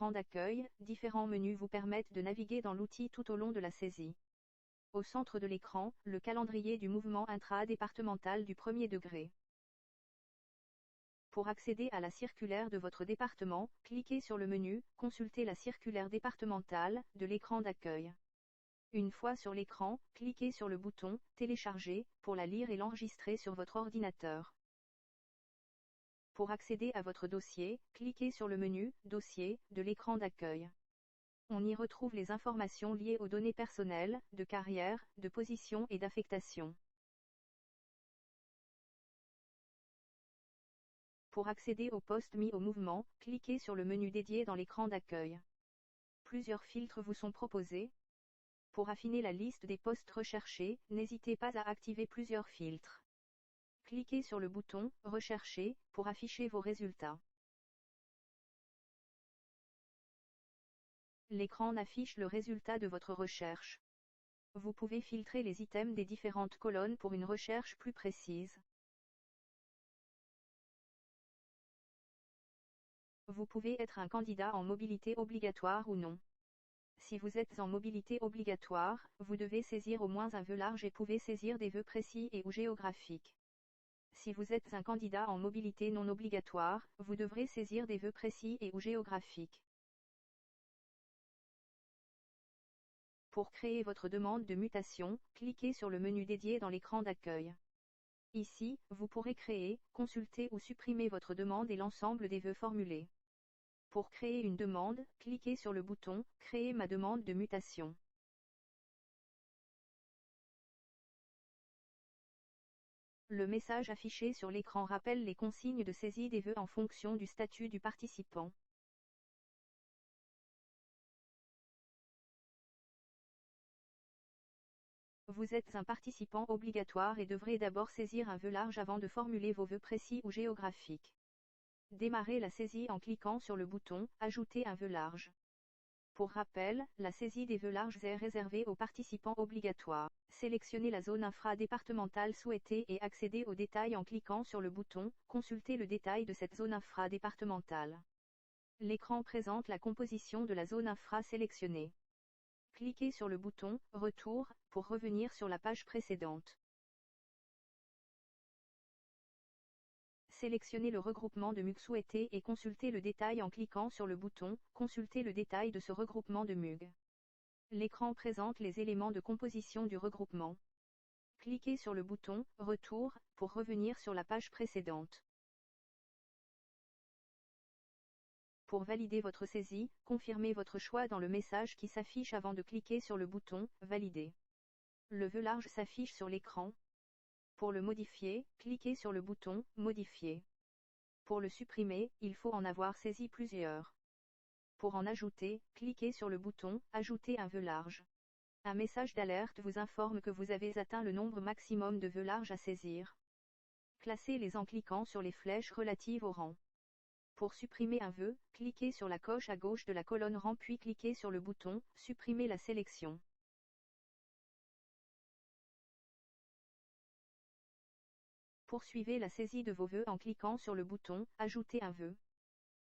l'écran d'accueil, différents menus vous permettent de naviguer dans l'outil tout au long de la saisie. Au centre de l'écran, le calendrier du mouvement intra-départemental du premier degré. Pour accéder à la circulaire de votre département, cliquez sur le menu « Consulter la circulaire départementale » de l'écran d'accueil. Une fois sur l'écran, cliquez sur le bouton « Télécharger » pour la lire et l'enregistrer sur votre ordinateur. Pour accéder à votre dossier, cliquez sur le menu « Dossier » de l'écran d'accueil. On y retrouve les informations liées aux données personnelles, de carrière, de position et d'affectation. Pour accéder aux postes mis au mouvement, cliquez sur le menu dédié dans l'écran d'accueil. Plusieurs filtres vous sont proposés. Pour affiner la liste des postes recherchés, n'hésitez pas à activer plusieurs filtres. Cliquez sur le bouton « Rechercher » pour afficher vos résultats. L'écran affiche le résultat de votre recherche. Vous pouvez filtrer les items des différentes colonnes pour une recherche plus précise. Vous pouvez être un candidat en mobilité obligatoire ou non. Si vous êtes en mobilité obligatoire, vous devez saisir au moins un vœu large et pouvez saisir des vœux précis et ou géographiques. Si vous êtes un candidat en mobilité non obligatoire, vous devrez saisir des vœux précis et ou géographiques. Pour créer votre demande de mutation, cliquez sur le menu dédié dans l'écran d'accueil. Ici, vous pourrez créer, consulter ou supprimer votre demande et l'ensemble des vœux formulés. Pour créer une demande, cliquez sur le bouton « Créer ma demande de mutation ». Le message affiché sur l'écran rappelle les consignes de saisie des vœux en fonction du statut du participant. Vous êtes un participant obligatoire et devrez d'abord saisir un vœu large avant de formuler vos vœux précis ou géographiques. Démarrez la saisie en cliquant sur le bouton « Ajouter un vœu large ». Pour rappel, la saisie des vœux larges est réservée aux participants obligatoires. Sélectionnez la zone infra-départementale souhaitée et accédez aux détails en cliquant sur le bouton « Consulter le détail de cette zone infra-départementale ». L'écran présente la composition de la zone infra sélectionnée. Cliquez sur le bouton « Retour » pour revenir sur la page précédente. Sélectionnez le regroupement de MUG souhaité et consultez le détail en cliquant sur le bouton « Consulter le détail de ce regroupement de MUG ». L'écran présente les éléments de composition du regroupement. Cliquez sur le bouton « Retour » pour revenir sur la page précédente. Pour valider votre saisie, confirmez votre choix dans le message qui s'affiche avant de cliquer sur le bouton « Valider ». Le vœu large s'affiche sur l'écran. Pour le modifier, cliquez sur le bouton « Modifier ». Pour le supprimer, il faut en avoir saisi plusieurs. Pour en ajouter, cliquez sur le bouton « Ajouter un vœu large ». Un message d'alerte vous informe que vous avez atteint le nombre maximum de vœux larges à saisir. Classez-les en cliquant sur les flèches relatives au rang. Pour supprimer un vœu, cliquez sur la coche à gauche de la colonne rang puis cliquez sur le bouton « Supprimer la sélection ». Poursuivez la saisie de vos vœux en cliquant sur le bouton « Ajouter un vœu ».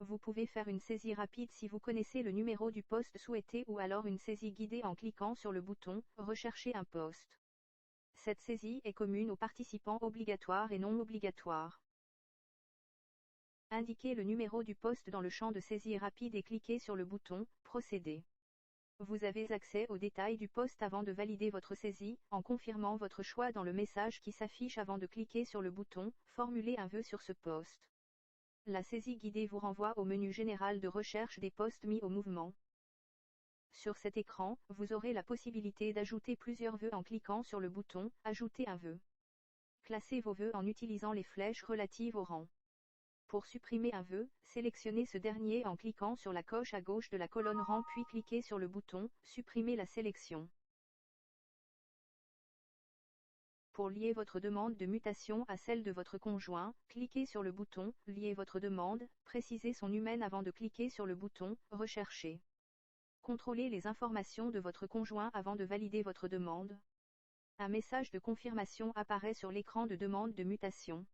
Vous pouvez faire une saisie rapide si vous connaissez le numéro du poste souhaité ou alors une saisie guidée en cliquant sur le bouton « Rechercher un poste ». Cette saisie est commune aux participants obligatoires et non obligatoires. Indiquez le numéro du poste dans le champ de saisie rapide et cliquez sur le bouton « Procéder ». Vous avez accès aux détails du poste avant de valider votre saisie, en confirmant votre choix dans le message qui s'affiche avant de cliquer sur le bouton « Formuler un vœu sur ce poste ». La saisie guidée vous renvoie au menu général de recherche des postes mis au mouvement. Sur cet écran, vous aurez la possibilité d'ajouter plusieurs vœux en cliquant sur le bouton « Ajouter un vœu ». Classez vos vœux en utilisant les flèches relatives au rang. Pour supprimer un vœu, sélectionnez ce dernier en cliquant sur la coche à gauche de la colonne rang puis cliquez sur le bouton « Supprimer la sélection ». Pour lier votre demande de mutation à celle de votre conjoint, cliquez sur le bouton « Lier votre demande », précisez son humaine avant de cliquer sur le bouton « Rechercher ». Contrôlez les informations de votre conjoint avant de valider votre demande. Un message de confirmation apparaît sur l'écran de demande de mutation.